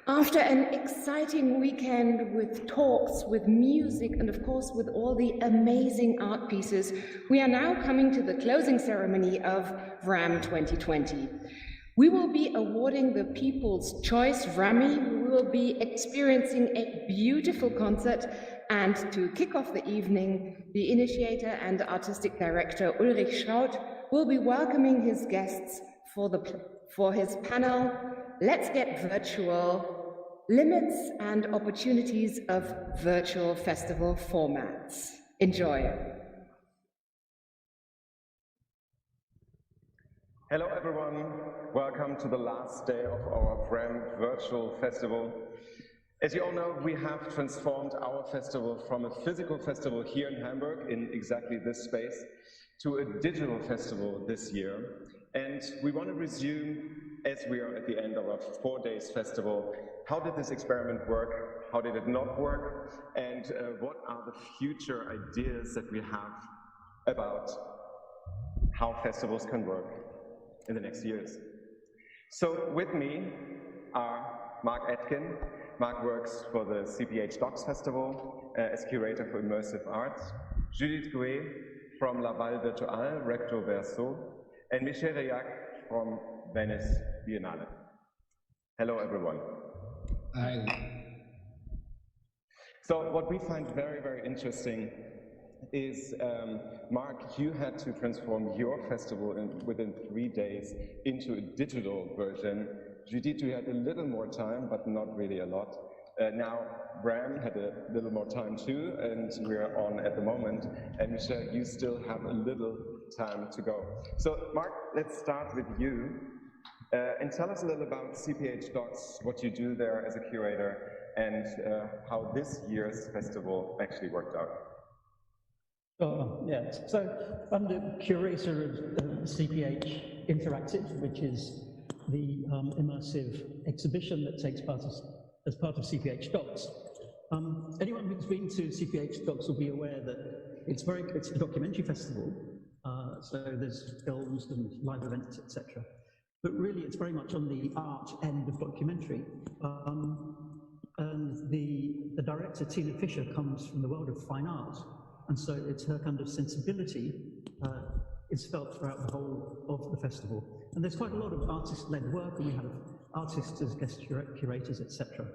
After an exciting weekend with talks, with music, and of course with all the amazing art pieces, we are now coming to the closing ceremony of VRHAM 2020. We will be awarding the People's Choice VRHAMie, we will be experiencing a beautiful concert, and to kick off the evening, the initiator and artistic director Ulrich Schrauth will be welcoming his guests for his panel, Let's Get Virtual, Limits and Opportunities of Virtual Festival Formats. Enjoy. Hello everyone, welcome to the last day of our VRHAM Virtual Festival. As you all know, we have transformed our festival from a physical festival here in Hamburg, in exactly this space, to a digital festival this year. And we want to resume, as we are at the end of our 4 days festival, how did this experiment work, how did it not work, and what are the future ideas that we have about how festivals can work in the next years. So with me are Atkin. Mark works for the CPH Docs Festival as curator for immersive arts. Judith Guez from Laval Virtual, Recto VRso, and Michel from Venice Biennale. Hello everyone. Hi. So what we find very, very interesting is, Mark, you had to transform your festival within 3 days into a digital version. Judith, you had a little more time, but not really a lot. Now, VRHAM had a little more time too, and we're on at the moment. And Michel, you still have a little time to go. So, Mark, let's start with you. And tell us a little about CPH Docs, what you do there as a curator, and how this year's festival actually worked out. Yeah, so I'm the curator of CPH Interactive, which is the immersive exhibition that takes part as part of CPH Docs. Anyone who's been to CPH Docs will be aware that it's a documentary festival, so there's films and live events, etc. But really, it's very much on the art end of documentary. And the director, Tina Fisher, comes from the world of fine art. And so it's her kind of sensibility is felt throughout the whole of the festival. And there's quite a lot of artist-led work, and we have artists as guest curators, etc.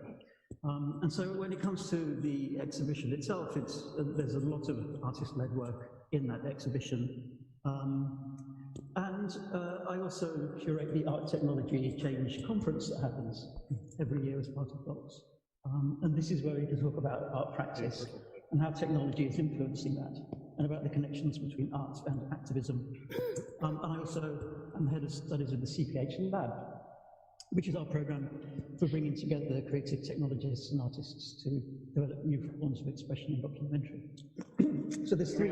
And so when it comes to the exhibition itself, there's a lot of artist-led work in that exhibition. And I also curate the Art Technology Change Conference that happens every year as part of Docs. And this is where we can talk about art practice and how technology is influencing that, and about the connections between art and activism. And I also am head of studies of the CPH Lab, which is our program for bringing together creative technologists and artists to develop new forms of expression in documentary. So there's three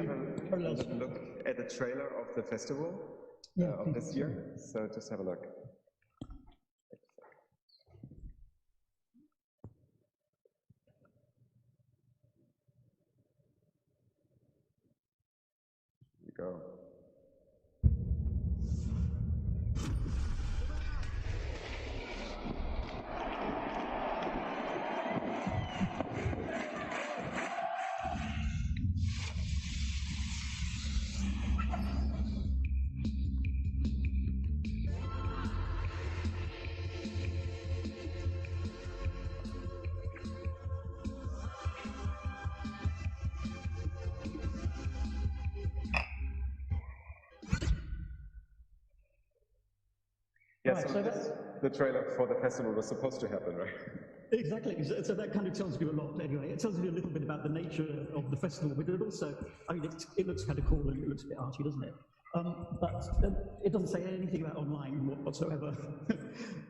parallels. Look at the trailer of the festival of this year. So just have a look. Go. Yeah, right, so that's the trailer for the festival was supposed to happen, right? Exactly, so that kind of tells you a lot anyway. It tells you a little bit about the nature of the festival, but it also, I mean, it looks kind of cool and it looks a bit arty, doesn't it? But it doesn't say anything about online whatsoever.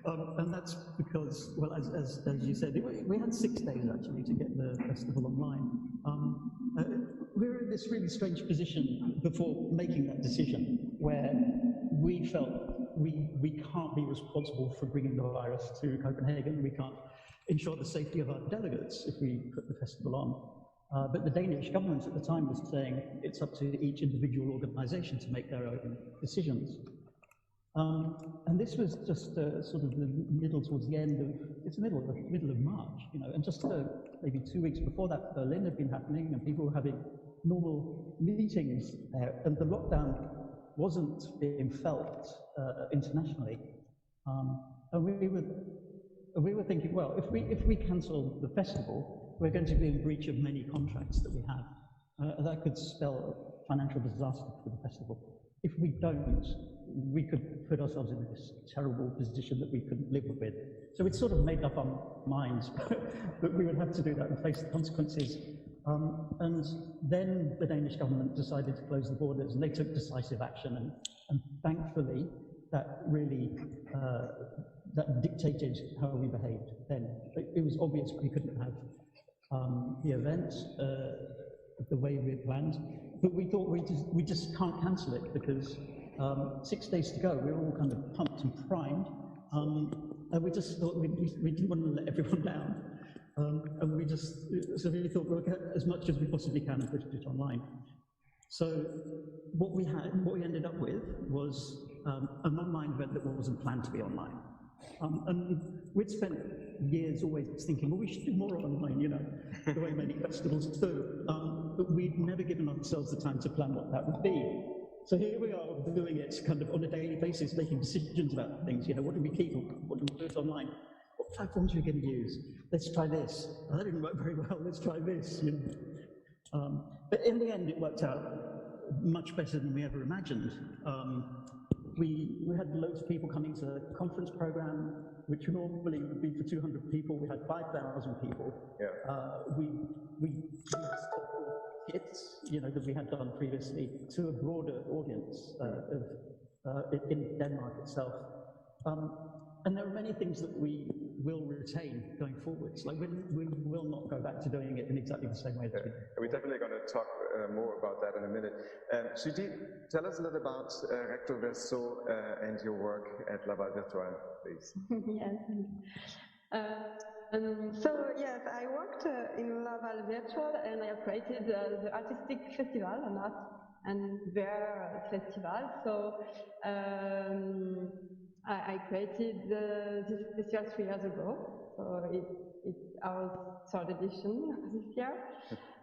And that's because, well, as you said, we had 6 days actually to get the festival online. We're in this really strange position before making that decision, where we felt we can't be responsible for bringing the virus to Copenhagen. We can't ensure the safety of our delegates if we put the festival on. But the Danish government at the time was saying it's up to each individual organization to make their own decisions. And this was just sort of the middle towards the end of, it's the middle of March, you know, and just maybe 2 weeks before that, Berlin had been happening and people were having normal meetings there, and the lockdown wasn't being felt internationally. And we were thinking, well, if we cancel the festival, we're going to be in breach of many contracts that we have. That could spell financial disaster for the festival. If we don't, we could put ourselves in this terrible position that we couldn't live with. So we'd sort of made up our minds that we would have to do that and face the consequences. And then the Danish government decided to close the borders, and they took decisive action, and thankfully that really that dictated how we behaved then. It was obvious we couldn't have the event the way we had planned, but we thought we just can't cancel it because 6 days to go, we were all kind of pumped and primed, and we just thought we didn't want to let everyone down. And we thought we'll get as much as we possibly can and put it online. So what we ended up with was an online event that wasn't planned to be online. And we'd spent years always thinking, well, we should do more online, you know, the way many festivals do. But we'd never given ourselves the time to plan what that would be. So here we are doing it kind of on a daily basis, making decisions about things, you know, what do we keep, what do we put online? What platforms are we going to use? Let's try this. Oh, that didn't work very well, let's try this. You know? But in the end, it worked out much better than we ever imagined. We had loads of people coming to the conference program, which normally would be for 200 people. We had 5,000 people. Yeah. We used kits, you know, that we had done previously to a broader audience in Denmark itself. And there are many things that we will retain going forwards. Like we will not go back to doing it in exactly the same way that we did. We're definitely going to talk more about that in a minute. Judith, tell us a little about Recto VRso and your work at Laval Virtual, please. Yes. So yes, I worked in Laval Virtual, and I created the artistic festival, an art and VR festival. So I created this festival 3 years ago, so it's our third edition this year.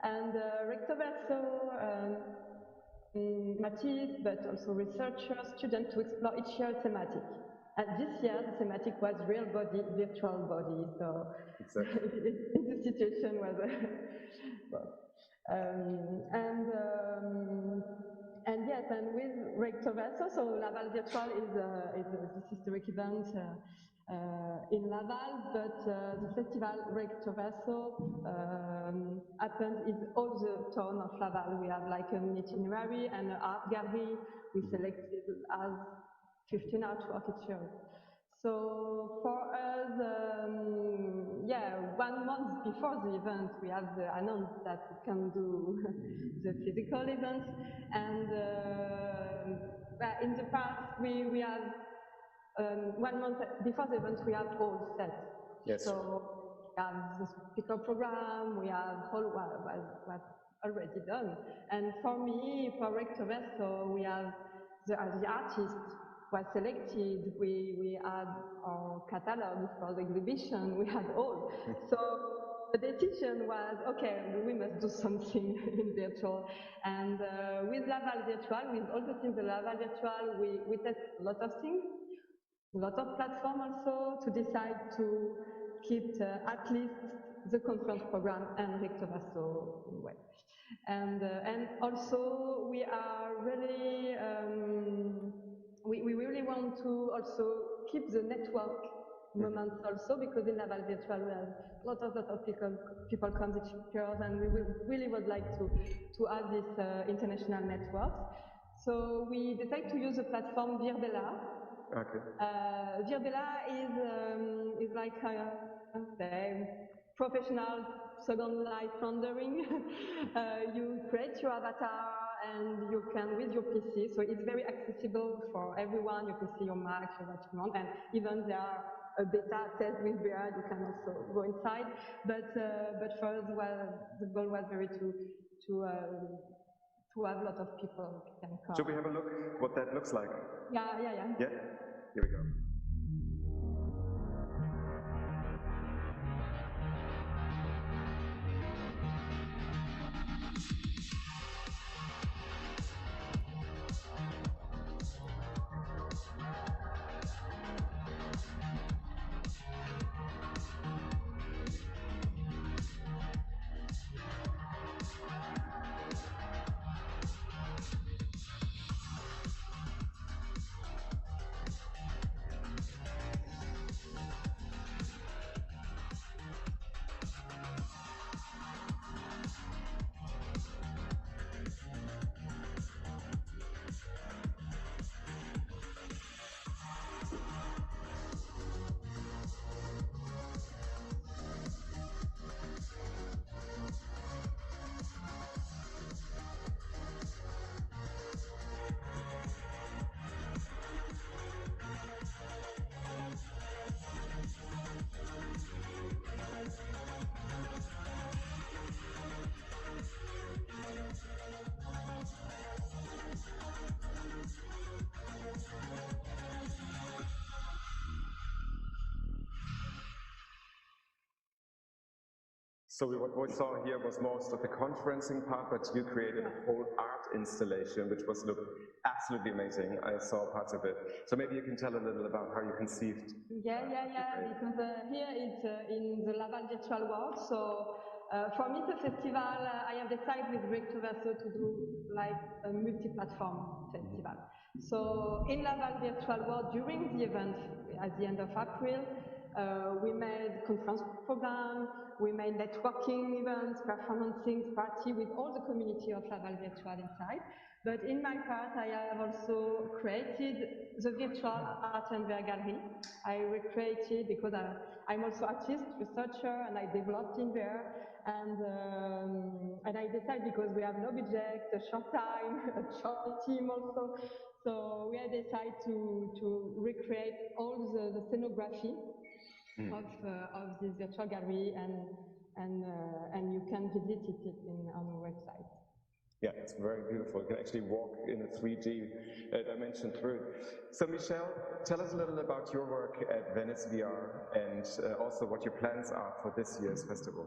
And Recto VRso artists, but also researchers, students to explore each year thematic. And this year the thematic was real body, virtual body. So exactly. The situation was and yes, and with Recto VRso, so Laval Virtual is this historic event in Laval, but the festival Recto VRso happened in all the town of Laval. We have like an itinerary and an art gallery. We selected as 15 artwork each year. So for us, 1 month before the event, we have announced that we can do the physical event. And in the past, we have 1 month before the event, we have all set. Yes. So we have the speaker program, we have all what already done. And for me, for Recto VRso, we have the artist was selected, we had our catalog for the exhibition, we had all. So the decision was, okay, we must do something in virtual. And with Laval Virtual, with all the things in Laval Virtual, we test a lot of things, a lot of platforms also, to decide to keep at least the conference program and Recto VRso in way. And also we are really, we really want to also keep the network moments also, because in Laval Virtual we have a lot of people come each year, and we really would like to have this international network. So we decided to use the platform VRHAM. Okay. VRHAM is like professional Second Life rendering. You create your avatar and you can with your PC, so it's very accessible for everyone. You can see your Mac, what you want, and even there are a beta test with VR, you can also go inside. But for us, the goal was very to to have a lot of people who can come. Should we have a look what that looks like? Yeah. Yeah? Here we go. So what we saw here was most of the conferencing part, but you created a whole art installation, which looked absolutely amazing. I saw parts of it. So maybe you can tell a little about how you conceived. Yeah, because here it's in the Laval virtual world. So for me, the festival, I have decided with Recto to do like a multi-platform festival. So in Laval virtual world, during the event at the end of April, we made conference program, we made networking events, performancing party with all the community of Laval Virtual inside. But in my part, I have also created the virtual Art&VR gallery. I recreated because I'm also artist, researcher, and I developed in there. And I decided because we have no budget, a short time, a short team also. So we have decided to recreate all the scenography of this virtual gallery, and you can visit it on our website. Yeah, it's very beautiful. You can actually walk in a 3D dimension through it. So Michel, tell us a little about your work at Venice VR and also what your plans are for this year's festival.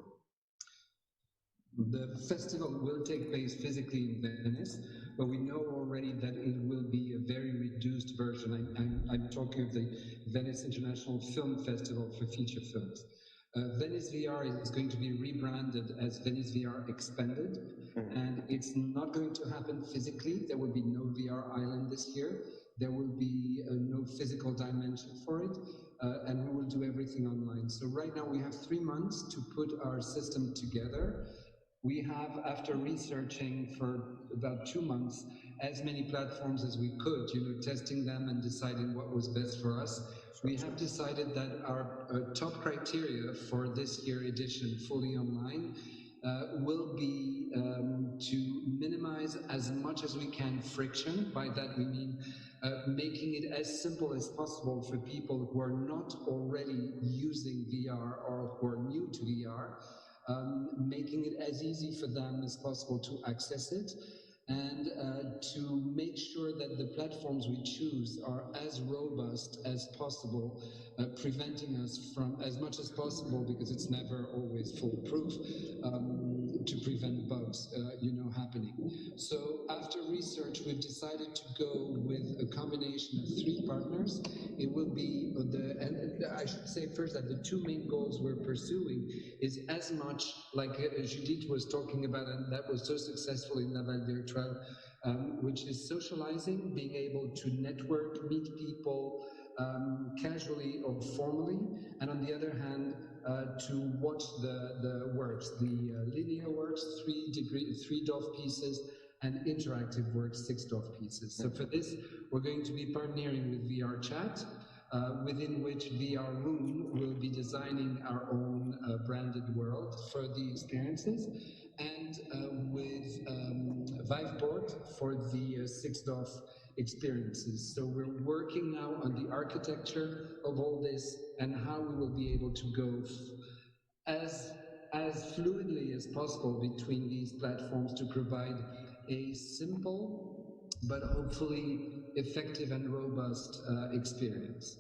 The festival will take place physically in Venice, but we know already that it will be a very reduced version. I'm talking of the Venice International Film Festival for feature films. Venice VR is going to be rebranded as Venice VR Expanded, and it's not going to happen physically. There will be no VR island this year. There will be no physical dimension for it, and we will do everything online. So right now we have 3 months to put our system together. We have, after researching for about 2 months, as many platforms as we could, testing them and deciding what was best for us. We have decided that our top criteria for this year edition, fully online, will be to minimize as much as we can friction. By that we mean making it as simple as possible for people who are not already using VR or who are new to VR, making it as easy for them as possible to access it, and to make sure that the platforms we choose are as robust as possible, preventing us from, as much as possible, because it's never always foolproof, to prevent bugs, happening. So after research, we've decided to go with a combination of 3 partners. It will be and I should say first that the 2 main goals we're pursuing is as much like Judith was talking about, and that was so successful in Laval Virtual, which is socializing, being able to network, meet people casually or formally, and on the other hand, to watch the works, the linear works, 3 DOF pieces, and interactive works, 6 DOF pieces. So for this, we're going to be partnering with VR Chat, within which VRHAM will be designing our own branded world for the experiences, and with Viveboard for the 6 DOF experiences. So we're working now on the architecture of all this and how we will be able to go as fluidly as possible between these platforms to provide a simple but hopefully effective and robust experience.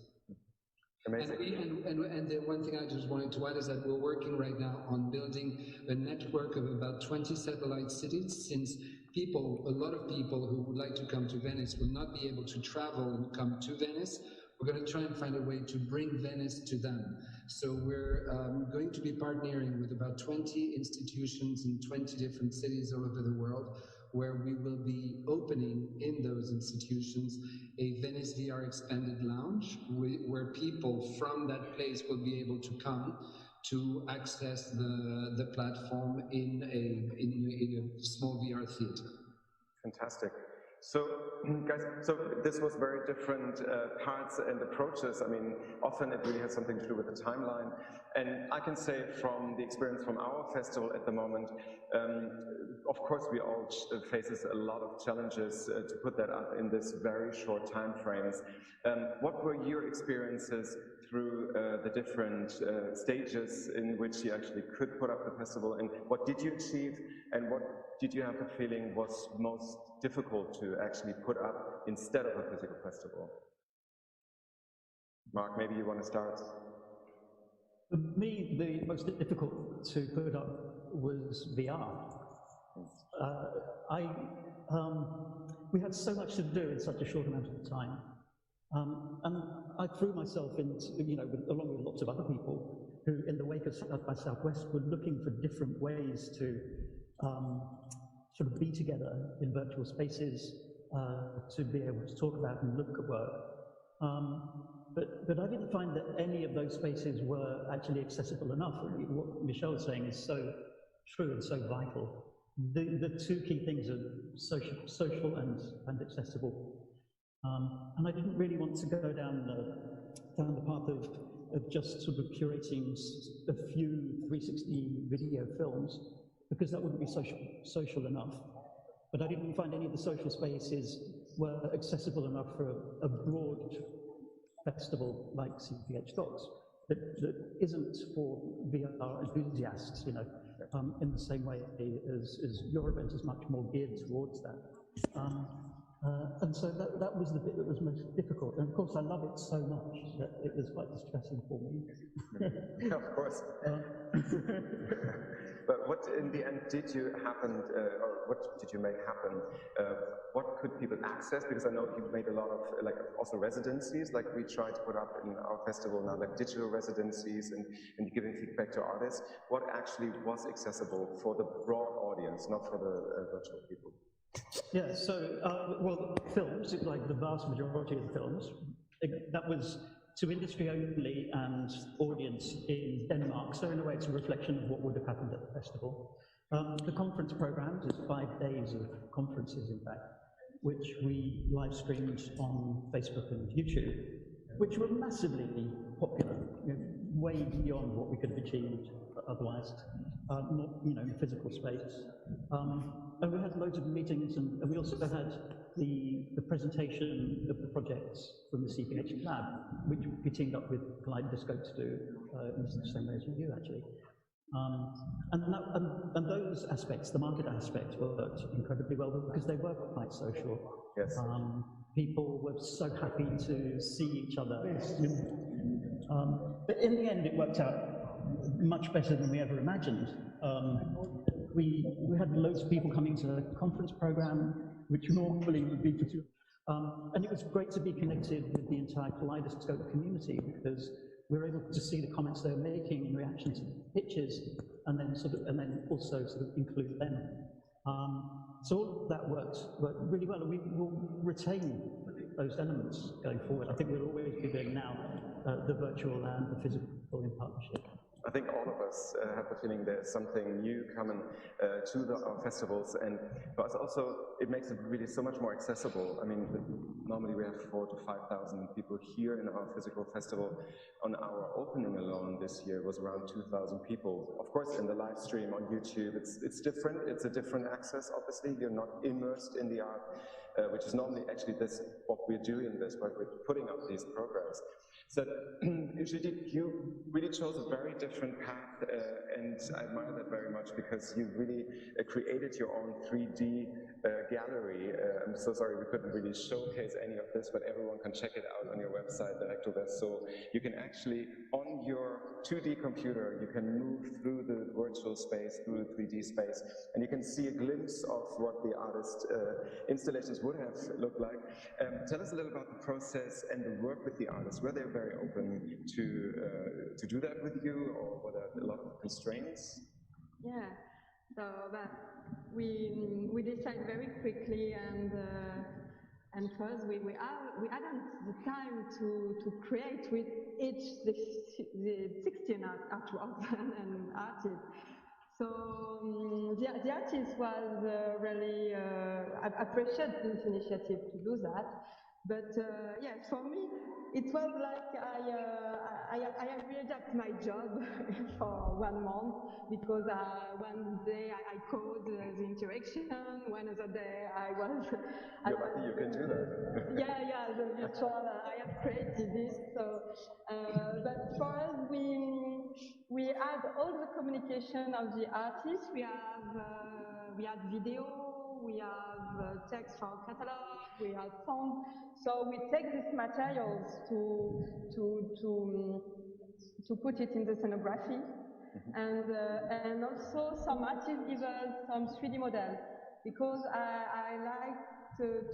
Amazing. And the one thing I just wanted to add is that we're working right now on building a network of about 20 satellite cities, since a lot of people who would like to come to Venice will not be able to travel and come to Venice. We're going to try and find a way to bring Venice to them. So we're going to be partnering with about 20 institutions in 20 different cities all over the world, where we will be opening in those institutions a Venice VR expanded lounge, where people from that place will be able to come to access the platform in a small VR theater. Fantastic. So, guys, so this was very different parts and approaches. I mean, often it really has something to do with the timeline. And I can say from the experience from our festival at the moment, of course, we all faces a lot of challenges to put that up in this very short time frames. What were your experiences through the different stages in which you actually could put up the festival, and what did you achieve, and what did you have the feeling was most difficult to actually put up instead of a physical festival? Mark, maybe you want to start? For me, the most difficult to put up was VR. We had so much to do in such a short amount of time. And I threw myself into, along with lots of other people who, in the wake of South by Southwest, were looking for different ways to sort of be together in virtual spaces, to be able to talk about and look at work. But I didn't find that any of those spaces were actually accessible enough. What Michel was saying is so true and so vital. The two key things are social and accessible. And I didn't really want to go down the path of just sort of curating a few 360 video films, because that wouldn't be social enough. But I didn't find any of the social spaces were accessible enough for a broad festival like CPH Docs that isn't for VR enthusiasts, in the same way as your event is much more geared towards that. And so that was the bit that was most difficult. And of course, I love it so much that it was quite distressing for me. Yeah, of course. But what in the end did you happen, or what did you make happen? What could people access? Because I know you made a lot of also residencies, like we try to put up in our festival now, like digital residencies and giving feedback to artists. What actually was accessible for the broad audience, not for the virtual people? Yeah, so, well, films, like the vast majority of the films, that was to industry only and audience in Denmark, so in a way it's a reflection of what would have happened at the festival. The conference programs is 5 days of conferences, in fact, which we live streamed on Facebook and YouTube, which were massively popular, way beyond what we could have achieved otherwise, not in a physical space. And we had loads of meetings, and we also had the presentation of the projects from the CPH lab, which we teamed up with Kaleidoscope to do in the same way as you, actually. And those aspects, the market aspect, worked incredibly well because they were quite social. Yes. People were so happy to see each other. But in the end, it worked out much better than we ever imagined. We had loads of people coming to the conference program, which normally would be for two. And it was great to be connected with the entire Kaleidoscope community, because we were able to see the comments they were making in reaction to the pictures, and then also sort of include them. So all of that worked really well, and we will retain those elements going forward. I think we'll always be doing now the virtual and the physical in partnership. I think all of us have the feeling there's something new coming to our festivals, but also it makes it really so much more accessible. I mean, normally we have 4,000 to 5,000 people here in our physical festival. On our opening alone this year was around 2,000 people. Of course, in the live stream on YouTube, it's different. It's a different access, obviously. You're not immersed in the art, which is normally actually what we're doing but we're putting up these programs. So, Judith, you really chose a very different path, and I admire that very much because you really created your own 3D gallery. I'm so sorry we couldn't really showcase any of this, but everyone can check it out on your website, the Recto. So you can actually, on your 2D computer, you can move through the virtual space, through the 3D space, and you can see a glimpse of what the artist installations would have looked like. Tell us a little about the process and the work with the artists. Were they very open to do that with you, or were there a lot of constraints? Yeah, so but we decided very quickly, and first we hadn't the time to create with each the 16 artworks and artists. So the artist was really appreciate this initiative to do that. But yeah, for me, it was like I readapt my job for 1 month because one day I code the interaction, one other day I was. You're lucky you can do that. yeah, the virtual. I have created this. So, but for us, we had all the communication of the artists. We had video. We have text for catalog. We have sound. So we take these materials to put it in the scenography, and also some artists give us some 3D models because I like to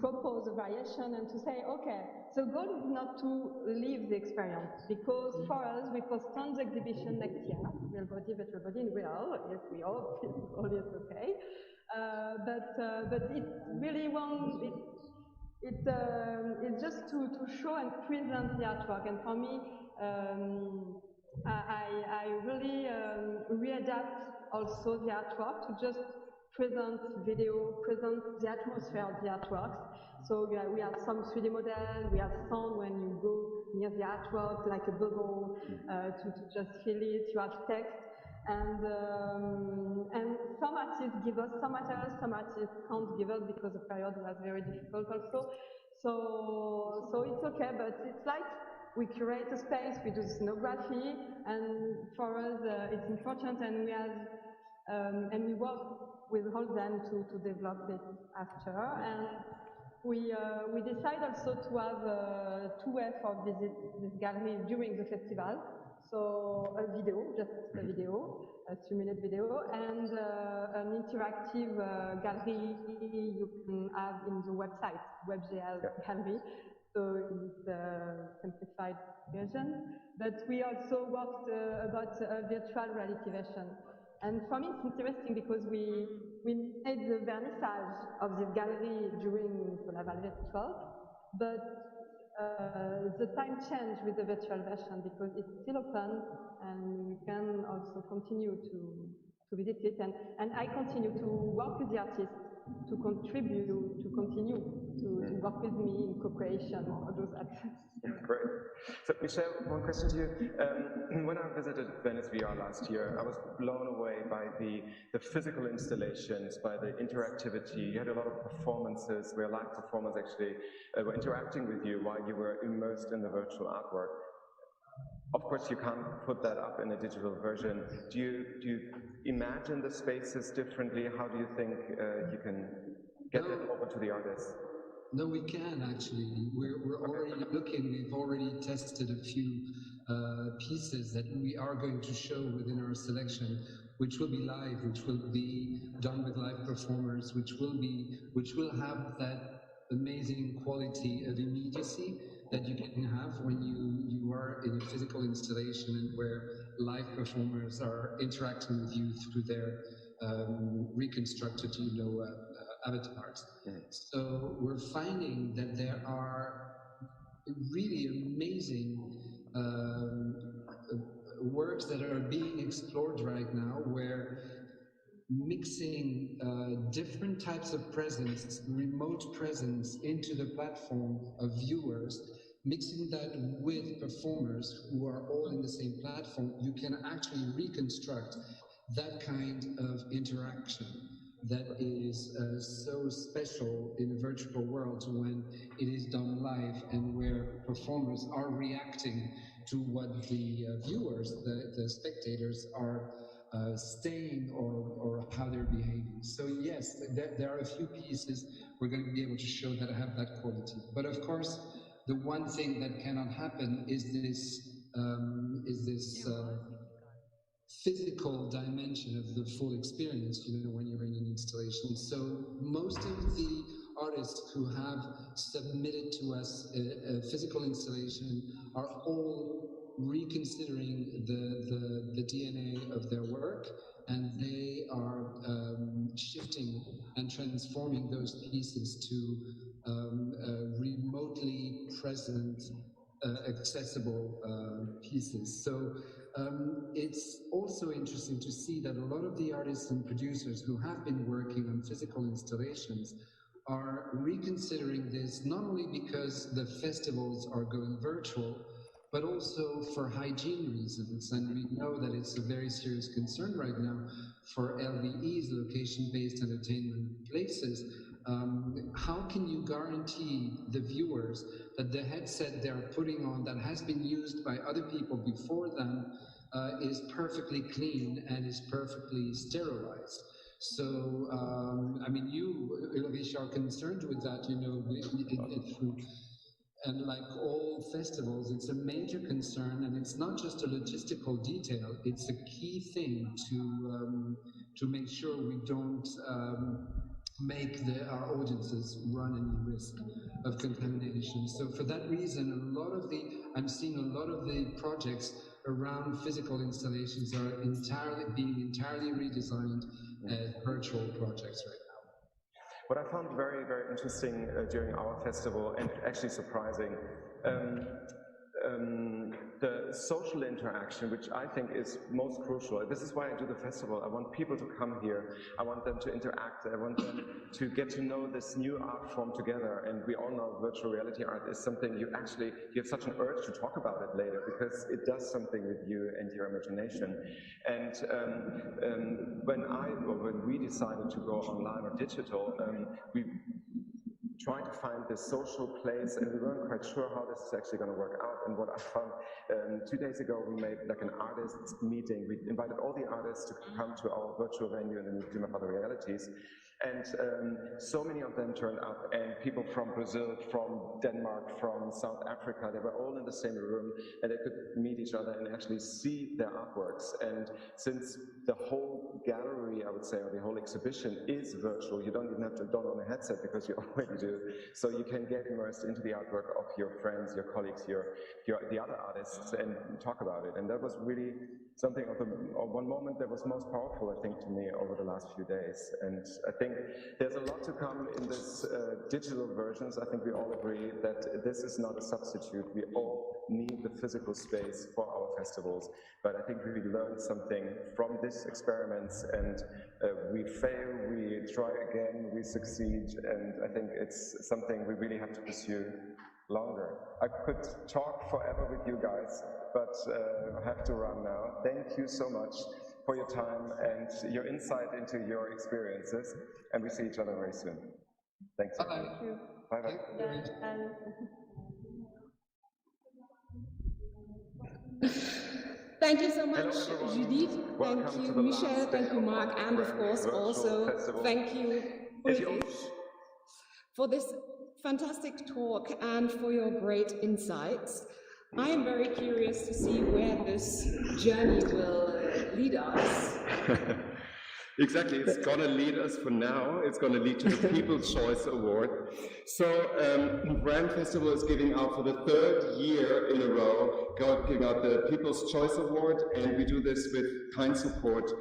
propose a variation and to say, okay, the goal is not to leave the experience because for us we postpone the exhibition next year, real body, virtual body in real. Yes, we hope all is okay. But it really it's just to show and present the artwork, and for me, I really readapt also the artwork to just present video, present the atmosphere of the artworks. So yeah, we have some 3D model, we have sound when you go near the artwork, like a bubble, to just feel it. You have text. And some artists give us some materials, some artists can't give us because the period was very difficult also. So it's okay, but it's like we curate a space, we do scenography, and for us it's important, and we work with all them to develop it after. And we decide also to have 2 ways for visit this gallery during the festival. So a video, just a video, a 3-minute video, and an interactive gallery you can have in the website, WebGL gallery. So it's a simplified version. But we also worked about a virtual reality version. And for me, it's interesting because we made the vernissage of this gallery during the Laval Virtual, but the time changed with the virtual version because it's still open and we can also continue to visit it. And I continue to work with the artists to contribute, to continue to work with me in co-creation or do that. Great. So, Michel, one question to you. When I visited Venice VR last year, I was blown away by the physical installations, by the interactivity. You had a lot of performances where live performers actually were interacting with you while you were immersed in the virtual artwork. Of course, you can't put that up in a digital version. Do you imagine the spaces differently? How do you think you can get that over to the artists? No, we can actually. We're already looking. We've already tested a few pieces that we are going to show within our selection, which will be live, which will be done with live performers, which will have that amazing quality of immediacy that you can have when you are in a physical installation and where live performers are interacting with you through their reconstructed, avatars. So we're finding that there are really amazing works that are being explored right now, where mixing different types of presence, remote presence, into the platform of viewers, mixing that with performers who are all in the same platform, you can actually reconstruct that kind of interaction. that is so special in a virtual world when it is done live and where performers are reacting to what the viewers, the spectators are saying or how they're behaving. So yes, there are a few pieces we're going to be able to show that have that quality. But of course, the one thing that cannot happen is this physical dimension of the full experience, when you're in an installation. So most of the artists who have submitted to us a physical installation are all reconsidering the DNA of their work, and they are shifting and transforming those pieces to remotely present, accessible pieces. So it's also interesting to see that a lot of the artists and producers who have been working on physical installations are reconsidering this, not only because the festivals are going virtual, but also for hygiene reasons. And we know that it's a very serious concern right now for LVEs, location-based entertainment places. How can you guarantee the viewers that the headset they're putting on that has been used by other people before them is perfectly clean and is perfectly sterilized? So, I mean, you, Ulrich, are concerned with that, and like all festivals, it's a major concern, and it's not just a logistical detail, it's a key thing to make sure we don't make our audiences run any risk of contamination. So for that reason, I'm seeing a lot of the projects around physical installations are being entirely redesigned as virtual projects right now. What I found very, very interesting during our festival, and actually surprising, the social interaction, which I think is most crucial. This is why I do the festival. I want people to come here. I want them to interact. I want them to get to know this new art form together. And we all know virtual reality art is something you have such an urge to talk about it later, because it does something with you and your imagination. And when we decided to go online or digital, we tried to find this social place, and we weren't quite sure how this is actually going to work out. And what I found 2 days ago, we made like an artist meeting. We invited all the artists to come to our virtual venue in the Museum of Other Realities. And so many of them turned up, and people from Brazil, from Denmark, from South Africa, they were all in the same room, and they could meet each other and actually see their artworks. And since the whole gallery, I would say, or the whole exhibition is virtual, you don't even have to don on a headset, because you already do. So you can get immersed into the artwork of your friends, your colleagues, the other artists, and talk about it. And that was really something of one moment that was most powerful, I think, to me over the last few days. And I think there's a lot to come in this digital versions. I think we all agree that this is not a substitute. We all need the physical space for our festivals. But I think we learned something from these experiments, and we fail, we try again, we succeed, and I think it's something we really have to pursue longer. I could talk forever with you guys, but I have to run now. Thank you so much for your time and your insight into your experiences, and we see each other very soon. Thanks. Bye. Thank you. Bye-bye. Thank you so much, Judith. Thank you, Michel. Thank you, Mark. And of course, also thank you, Ulrich, for this fantastic talk and for your great insights. I am very curious to see where this journey will lead us. Exactly, it's going to lead us for now. It's going to lead to the People's Choice Award. So VRHAM Festival is giving out for the 3rd year in a row, giving out the People's Choice Award, and we do this with kind support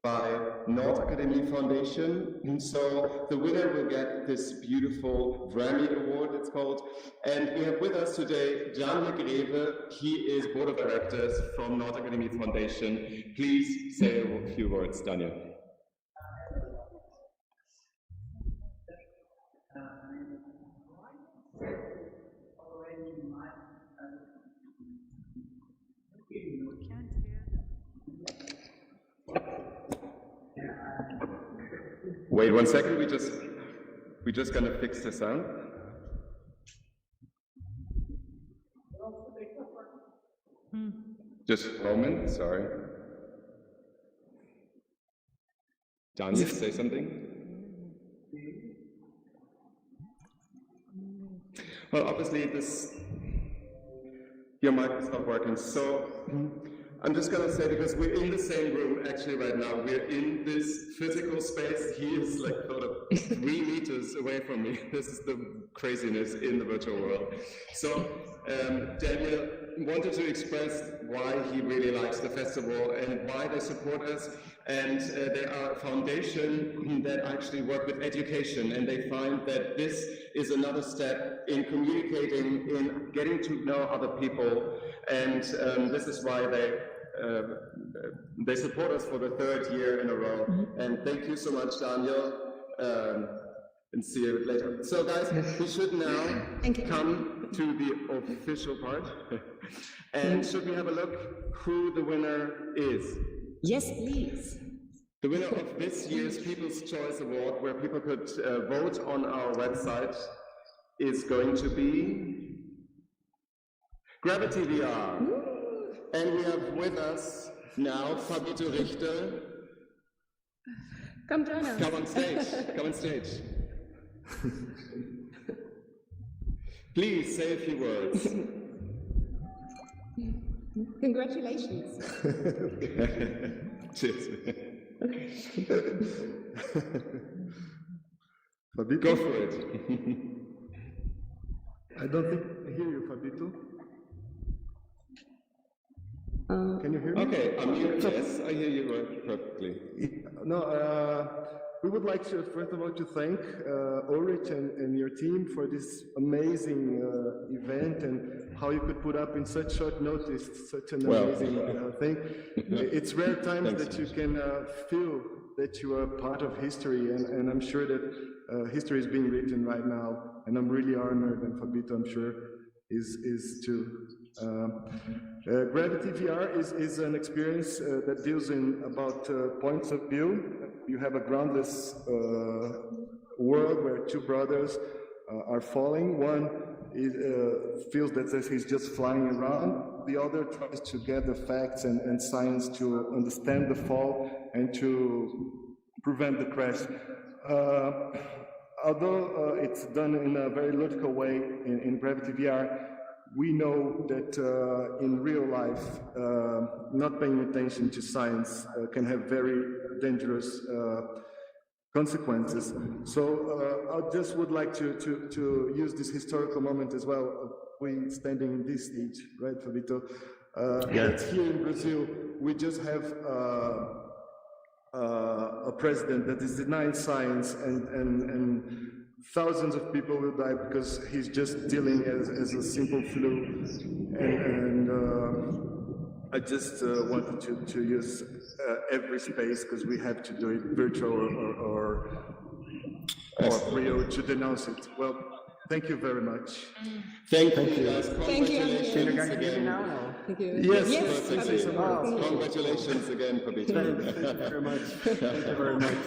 by Nord Academy Foundation. And so the winner will get this beautiful VRHAM Award, it's called. And we have with us today Daniel Greve. He is Board of Directors from Nord Academy Foundation. Please say a few words, Daniel. Wait 1 second, we're just gonna fix the sound. Just a moment, sorry. Daniel, say something? Well, obviously your mic is not working, so I'm just gonna say, because we're in the same room actually right now, we're in this physical space. He is like sort of 3 meters away from me. This is the craziness in the virtual world. So Daniel wanted to express why he really likes the festival and why they support us. And they are a foundation that actually work with education, and they find that this is another step in communicating, in getting to know other people, and this is why they support us for the 3rd year in a row. And thank you so much, Daniel, and see you later. So guys, we should now come to the official part. And should we have a look who the winner is? Yes, please. The winner of this year's People's Choice Award, where people could vote on our website, is going to be Gravity VR. Ooh. And we have with us now Fabito Richter. Come join us. Come on stage. Come on stage. Please say a few words. Congratulations. Cheers. Fabito? Go for it. I don't think I hear you, Fabito. Can you hear me? Okay, yes, I hear you perfectly. No, we would like to, first of all, to thank Ulrich and your team for this amazing event, and how you could put up in such short notice such an amazing thing. It's rare times that you can feel that you are part of history, and I'm sure that history is being written right now, and I'm really honored, and Fabito, I'm sure, is too. Gravity VR is an experience that deals in about points of view. You have a groundless world where 2 brothers are falling. One feels that he's just flying around. The other tries to gather facts and science to understand the fall and to prevent the crash. Although it's done in a very logical way in Gravity VR, we know that in real life, not paying attention to science can have very dangerous consequences. So I just would like to use this historical moment as well, we standing in this stage, right, Fabito? It's here in Brazil, we just have a president that is denying science, and thousands of people will die because he's just dealing as a simple flu. And I just wanted to use every space, because we have to do it virtual or real to denounce it. Well, thank you very much. Thank you guys. Thank you. Congratulations again. Thank you. Yes, perfectly. Congratulations again, Fabito. Thank you very much. Thank you very much.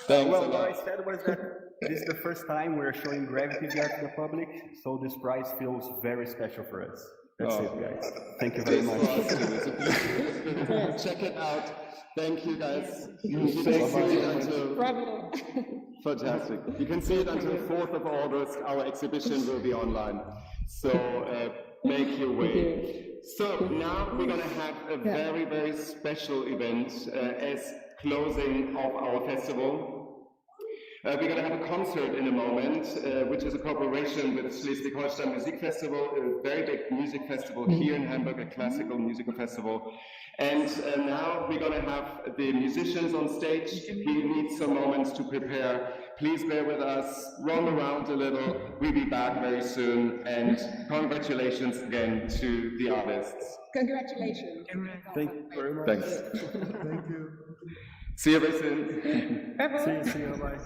Well, what I said was that this is the first time we're showing Gravity VR to the public, so this prize feels very special for us. That's it, guys. Thank you very much. Check it out. Thank you, guys. You can see it until... Fantastic. You can see it until 4th of August. Our exhibition will be online. So make your way. So now we're going to have a very, very special event as closing of our festival. We're going to have a concert in a moment, which is a cooperation with Schleswig-Holstein Music Festival, a very big music festival here in Hamburg, a classical musical festival. And now we're going to have the musicians on stage. We need some moments to prepare. Please bear with us, roam around a little. We'll be back very soon. And congratulations again to the artists. Congratulations. Thank you very much. Thanks. Thank you. See you very soon. See you, bye.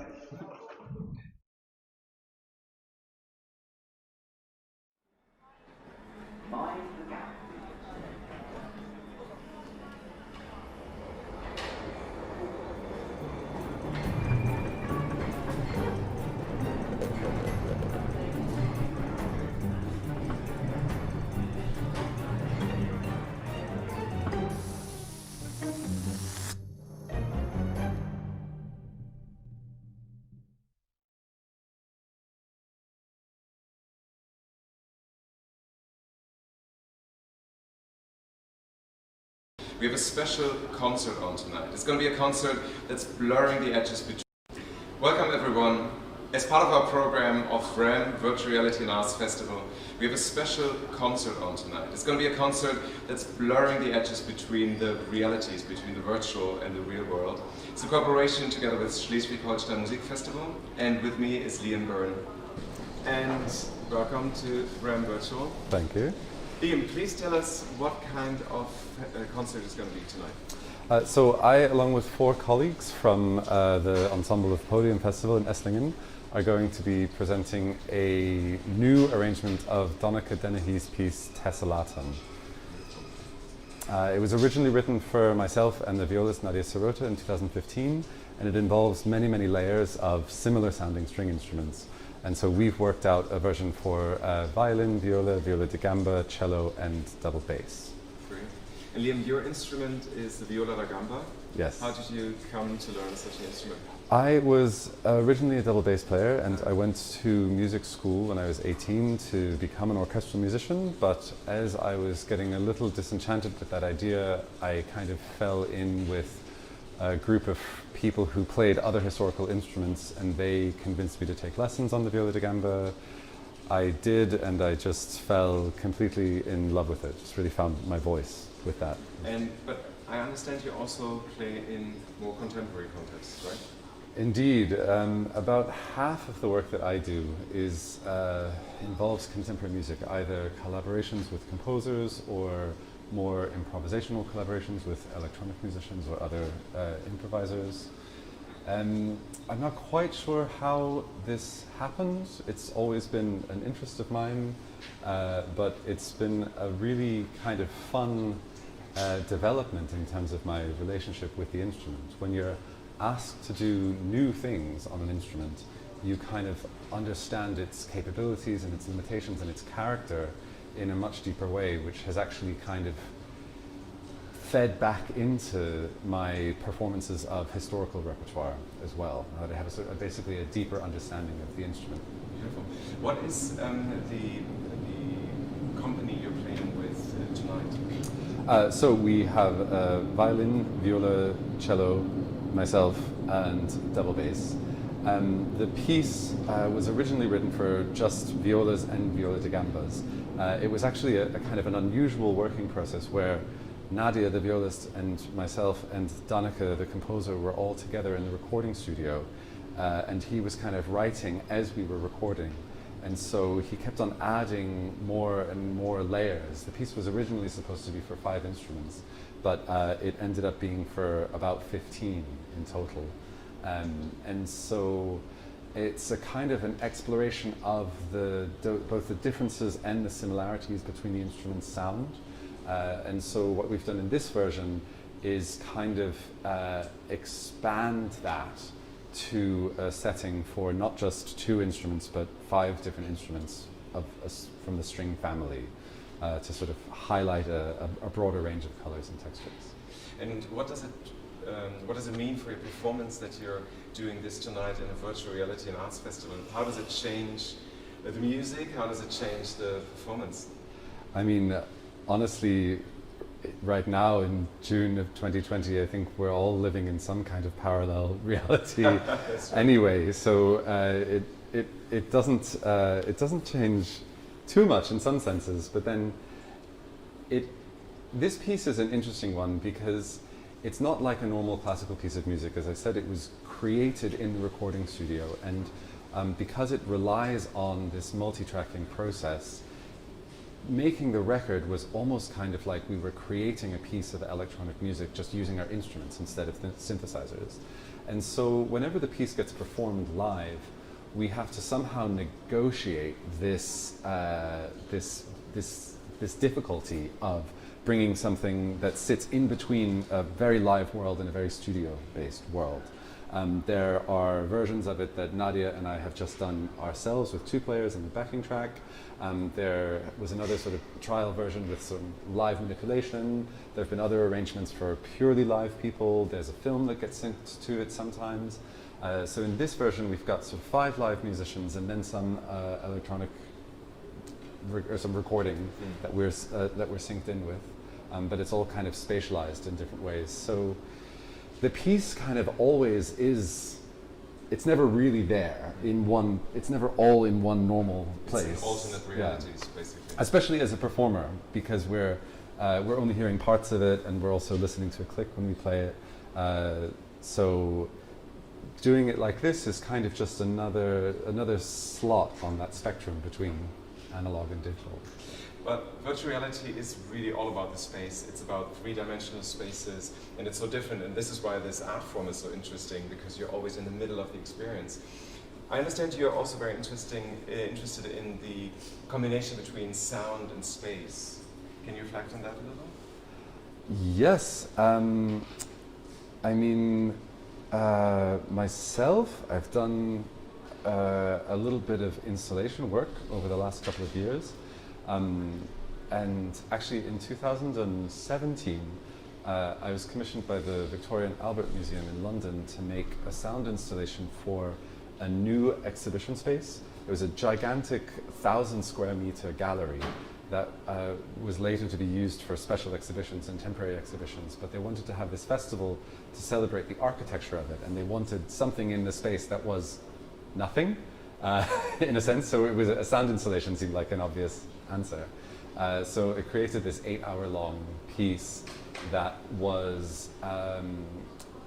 We have a special concert on tonight. It's going to be a concert that's blurring the edges between... Welcome everyone. As part of our program of VRHAM, Virtual Reality and Arts Festival, we have a special concert on tonight. It's going to be a concert that's blurring the edges between the realities, between the virtual and the real world. It's a cooperation together with Schleswig-Holstein Musik Festival, and with me is Liam Byrne. And welcome to VRHAM Virtual. Thank you. Liam, please tell us what kind of concert is going to be tonight. So I, along with 4 colleagues from the Ensemble of Podium Festival in Esslingen, are going to be presenting a new arrangement of Donneke Dennehy's piece Tessellatum. It was originally written for myself and the violist Nadia Sirota in 2015, and it involves many, many layers of similar sounding string instruments. And so we've worked out a version for violin, viola, viola da gamba, cello, and double bass. Great. And Liam, your instrument is the viola da gamba. Yes. How did you come to learn such an instrument? I was originally a double bass player, and I went to music school when I was 18 to become an orchestral musician, but as I was getting a little disenchanted with that idea, I kind of fell in with a group of people who played other historical instruments, and they convinced me to take lessons on the viola da gamba. I did, and I just fell completely in love with it. Just really found my voice with that. But I understand you also play in more contemporary contexts, right? Indeed. About half of the work that I do involves contemporary music, either collaborations with composers or more improvisational collaborations with electronic musicians or other improvisers. I'm not quite sure how this happened. It's always been an interest of mine, but it's been a really kind of fun development in terms of my relationship with the instrument. When you're asked to do new things on an instrument, you kind of understand its capabilities and its limitations and its character in a much deeper way, which has actually kind of fed back into my performances of historical repertoire as well. Now that I have basically a deeper understanding of the instrument. Beautiful. What is the company you're playing with tonight? So we have violin, viola, cello, myself, and double bass. The piece was originally written for just violas and viola da gambas. It was actually a kind of an unusual working process where Nadia, the violist, and myself and Donneke, the composer, were all together in the recording studio, and he was kind of writing as we were recording. And so he kept on adding more and more layers. The piece was originally supposed to be for 5 instruments, but it ended up being for about 15 in total. And so it's a kind of an exploration of both the differences and the similarities between the instruments' sound. And so what we've done in this version is kind of expand that to a setting for not just 2 instruments, but 5 different instruments from the string family, to sort of highlight a broader range of colors and textures. And what does it mean for your performance that you're doing this tonight in a virtual reality and arts festival? How does it change the music? How does it change the performance? I mean, honestly, right now in June of 2020, I think we're all living in some kind of parallel reality anyway. So it doesn't change too much in some senses, but then this piece is an interesting one because it's not like a normal classical piece of music. As I said, it was created in the recording studio, and because it relies on this multi-tracking process, making the record was almost kind of like we were creating a piece of electronic music just using our instruments instead of synthesizers. And so whenever the piece gets performed live, we have to somehow negotiate this difficulty of bringing something that sits in between a very live world and a very studio-based world. There are versions of it that Nadia and I have just done ourselves with 2 players and the backing track. There was another sort of trial version with some live manipulation. There have been other arrangements for purely live people. There's a film that gets synced to it sometimes. So in this version, we've got sort of 5 live musicians and then some electronic or some recording that we're synced in with. but it's all kind of spatialized in different ways. So the piece kind of always is, it's never really there in one, it's never all in one normal place. It's in alternate realities, basically. Especially as a performer, because we're only hearing parts of it, and we're also listening to a click when we play it. So doing it like this is kind of just another slot on that spectrum between analog and digital. But virtual reality is really all about the space. It's about three-dimensional spaces, and it's so different. And this is why this art form is so interesting, because you're always in the middle of the experience. I understand you're also very interested in the combination between sound and space. Can you reflect on that a little? Yes. I mean, myself, I've done a little bit of installation work over the last couple of years. And actually in 2017, I was commissioned by the Victoria and Albert Museum in London to make a sound installation for a new exhibition space. It was a gigantic 1,000 square meter gallery that was later to be used for special exhibitions and temporary exhibitions, but they wanted to have this festival to celebrate the architecture of it, and they wanted something in the space that was nothing, in a sense, so it was a sound installation seemed like an obvious answer. So it created this 8-hour-long piece that was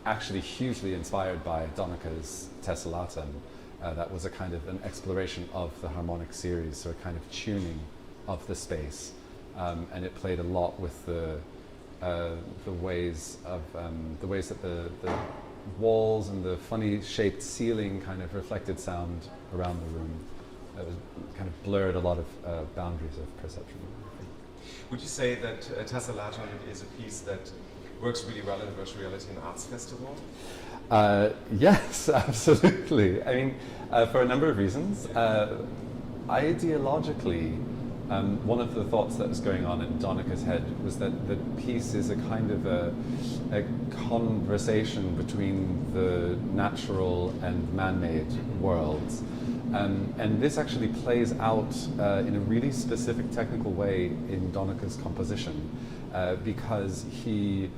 actually hugely inspired by Donnacha's Tessellatum. That was a kind of an exploration of the harmonic series, so a kind of tuning of the space, and it played a lot with the ways that the walls and the funny shaped ceiling kind of reflected sound around the room. It was kind of blurred a lot of boundaries of perception. Would you say that Tessellatum is a piece that works really well in the Virtual Reality and Arts Festival? Yes, absolutely. I mean, for a number of reasons. Ideologically, one of the thoughts that was going on in Donnacha's head was that the piece is a kind of a conversation between the natural and man-made worlds. And this actually plays out in a really specific technical way in Donnacha's composition, because he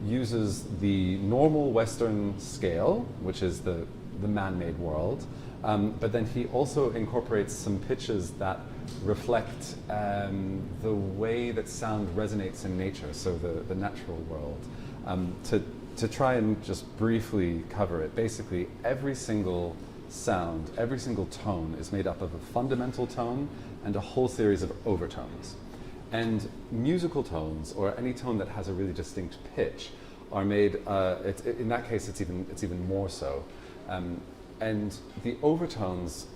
uses the normal Western scale, which is the man-made world, but then he also incorporates some pitches that reflect the way that sound resonates in nature, so the natural world. To try and just briefly cover it, basically every single sound, every single tone is made up of a fundamental tone and a whole series of overtones. And musical tones, or any tone that has a really distinct pitch, are made, in that case it's even more so. And the overtones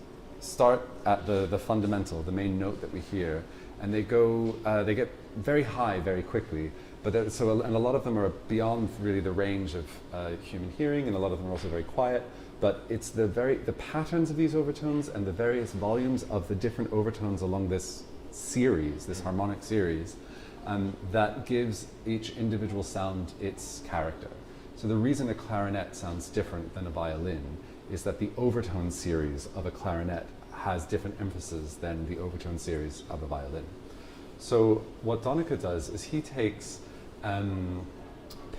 start at the fundamental, the main note that we hear, and they get very high very quickly. But and a lot of them are beyond really the range of human hearing, and a lot of them are also very quiet. But it's the patterns of these overtones and the various volumes of the different overtones along this series, this harmonic series, that gives each individual sound its character. So the reason a clarinet sounds different than a violin is that the overtone series of a clarinet has different emphasis than the overtone series of a violin. So what Donnacha does is he takes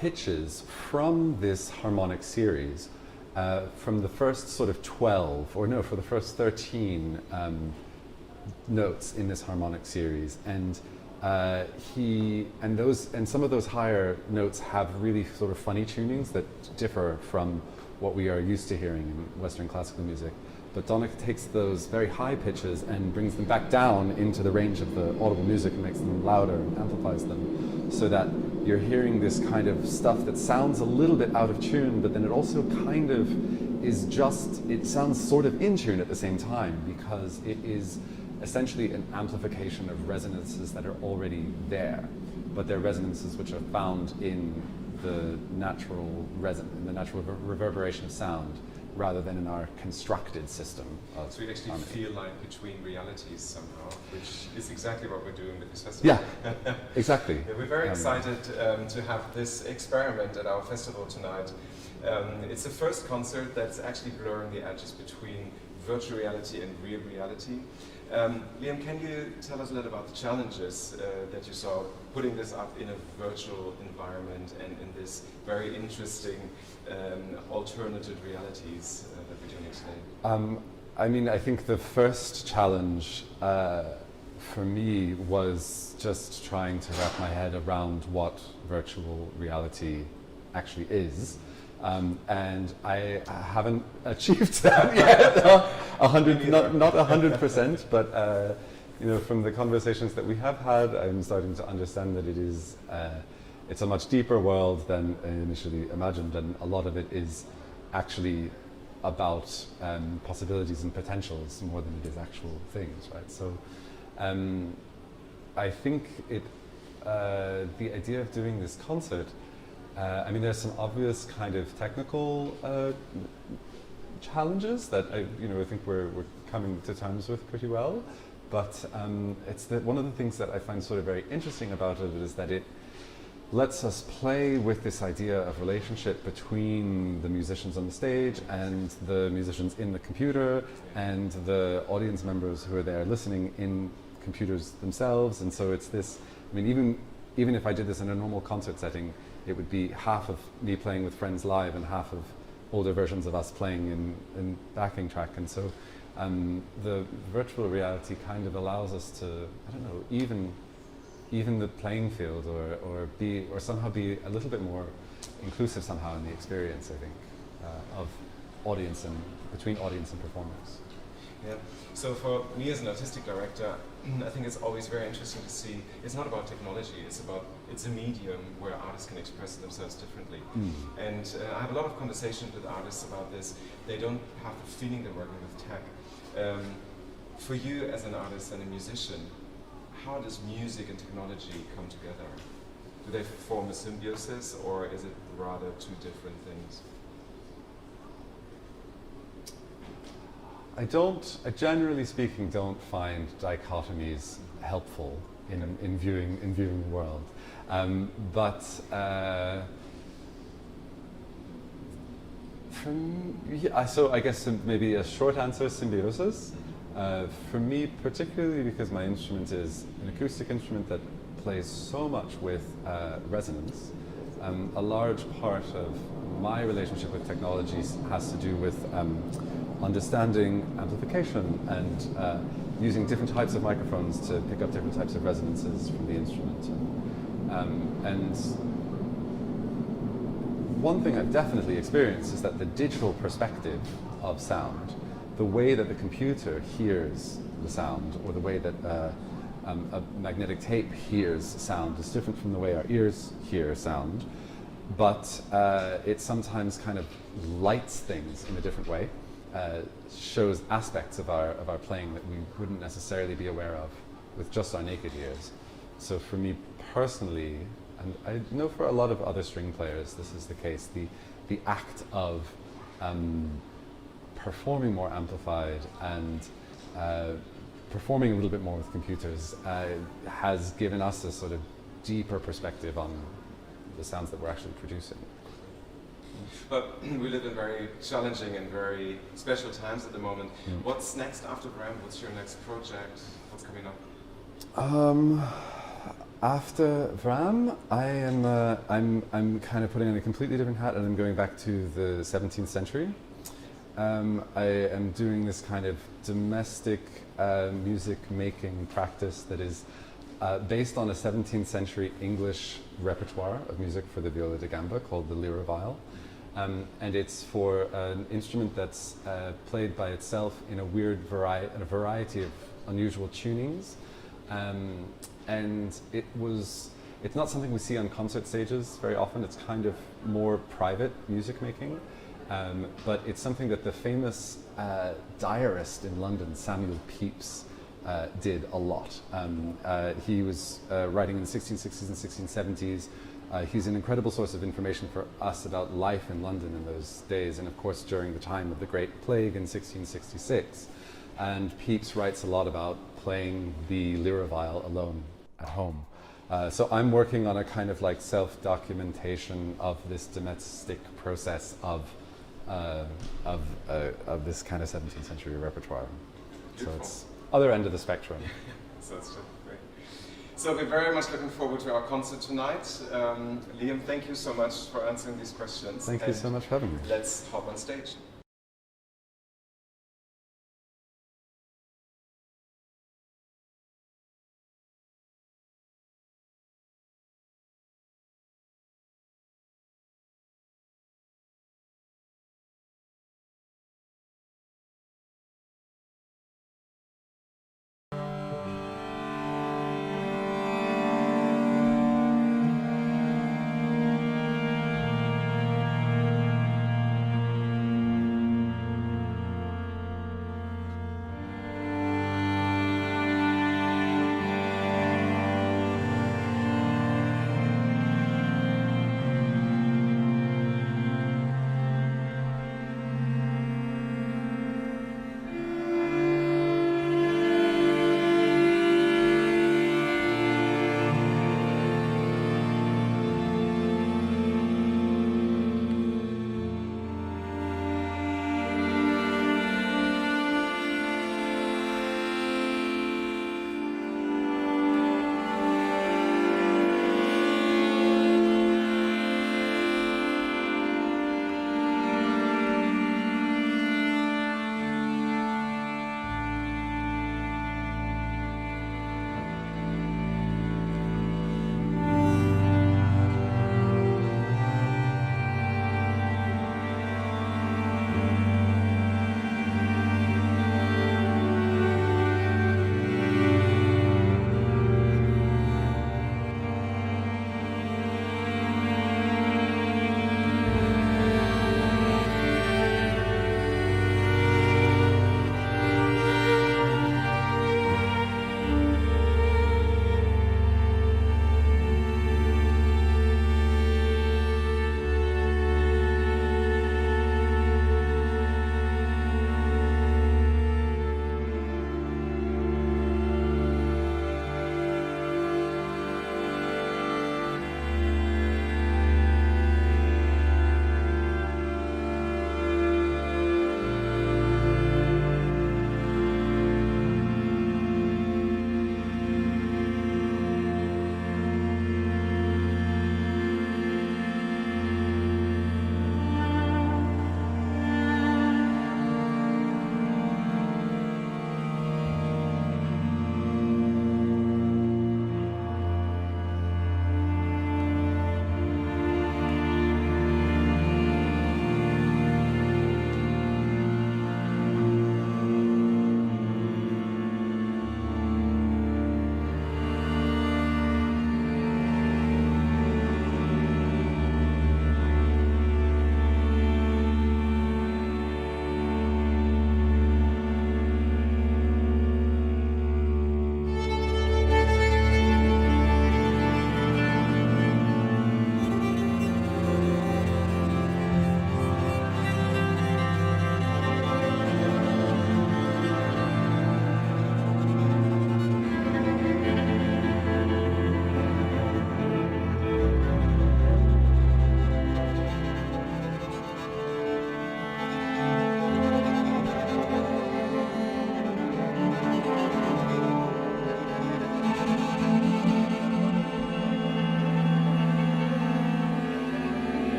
pitches from this harmonic series, from the first sort of 12, or no, for the first 13 notes in this harmonic series, and some of those higher notes have really sort of funny tunings that differ from what we are used to hearing in Western classical music. But Donnacha takes those very high pitches and brings them back down into the range of the audible music and makes them louder and amplifies them, so that you're hearing this kind of stuff that sounds a little bit out of tune, but then it also kind of is it sounds sort of in tune at the same time, because it is essentially an amplification of resonances that are already there, but they're resonances which are found in the natural reverberation of sound, rather than in our constructed system. So you actually feel like between realities somehow, which is exactly what we're doing with this festival. Yeah, exactly. Yeah, we're very excited to have this experiment at our festival tonight. It's the first concert that's actually blurring the edges between virtual reality and real reality. Liam, can you tell us a little about the challenges that you saw putting this up in a virtual environment and in this very interesting alternative realities that we're doing today? I mean, I think the first challenge for me was just trying to wrap my head around what virtual reality actually is. And I haven't achieved that yet. Not 100%, but you know, from the conversations that we have had, I'm starting to understand that it's a much deeper world than I initially imagined, and a lot of it is actually about possibilities and potentials more than it is actual things, right? So I think the idea of doing this concert, I mean, there's some obvious kind of technical challenges that I think we're coming to terms with pretty well. But it's one of the things that I find sort of very interesting about it is that it lets us play with this idea of relationship between the musicians on the stage and the musicians in the computer and the audience members who are there listening in computers themselves. And so it's this, I mean, even if I did this in a normal concert setting, it would be half of me playing with friends live and half of older versions of us playing in backing track. And so the virtual reality kind of allows us to, I don't know, even the playing field or somehow be a little bit more inclusive somehow in the experience, I think, of audience and between audience and performers. Yeah. So for me as an artistic director, I think it's always very interesting to see, it's not about technology, it's a medium where artists can express themselves differently. And I have a lot of conversations with artists about this. They don't have the feeling they're working with tech. For you as an artist and a musician, how does music and technology come together? Do they form a symbiosis, or is it rather two different things? I generally speaking don't find dichotomies helpful in viewing the world. So I guess maybe a short answer, symbiosis. For me, particularly because my instrument is an acoustic instrument that plays so much with resonance, a large part of my relationship with technologies has to do with understanding amplification and using different types of microphones to pick up different types of resonances from the instrument. And one thing I've definitely experienced is that the digital perspective of sound, the way that the computer hears the sound, or the way that a magnetic tape hears sound, is different from the way our ears hear sound, but it sometimes kind of lights things in a different way, shows aspects of our playing that we wouldn't necessarily be aware of with just our naked ears. So for me personally, and I know for a lot of other string players this is the case, the act of performing more amplified and performing a little bit more with computers has given us a sort of deeper perspective on the sounds that we're actually producing. But we live in very challenging and very special times at the moment. What's next after VRHAM? What's your next project? What's coming up? After VRHAM, I'm kind of putting on a completely different hat, and I'm going back to the 17th century. I am doing this kind of domestic music making practice that is based on a 17th century English repertoire of music for the viola da gamba called the lira viol. And it's for an instrument that's played by itself in a variety of unusual tunings. And it's not something we see on concert stages very often. It's kind of more private music making. But it's something that the famous diarist in London, Samuel Pepys, did a lot. He was writing in the 1660s and 1670s. He's an incredible source of information for us about life in London in those days, and of course during the time of the Great Plague in 1666. And Pepys writes a lot about playing the lira viol alone at home. So I'm working on a kind of like self-documentation of this domestic process of of this kind of 17th century repertoire. So it's other end of the spectrum. So it's great. So we're very much looking forward to our concert tonight. Liam, thank you so much for answering these questions. Thank you so much for having me. Let's hop on stage.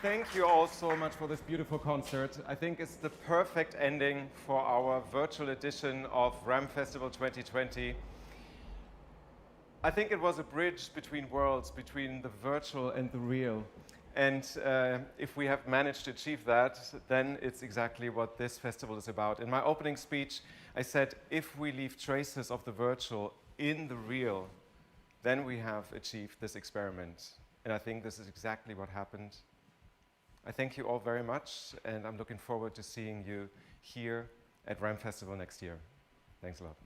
Thank you all so much for this beautiful concert. I think it's the perfect ending for our virtual edition of VRHAM Festival 2020. I think it was a bridge between worlds, between the virtual and the real. And if we have managed to achieve that, then it's exactly what this festival is about. In my opening speech, I said, if we leave traces of the virtual in the real, then we have achieved this experiment. And I think this is exactly what happened. I thank you all very much, and I'm looking forward to seeing you here at VRHAM Festival next year. Thanks a lot.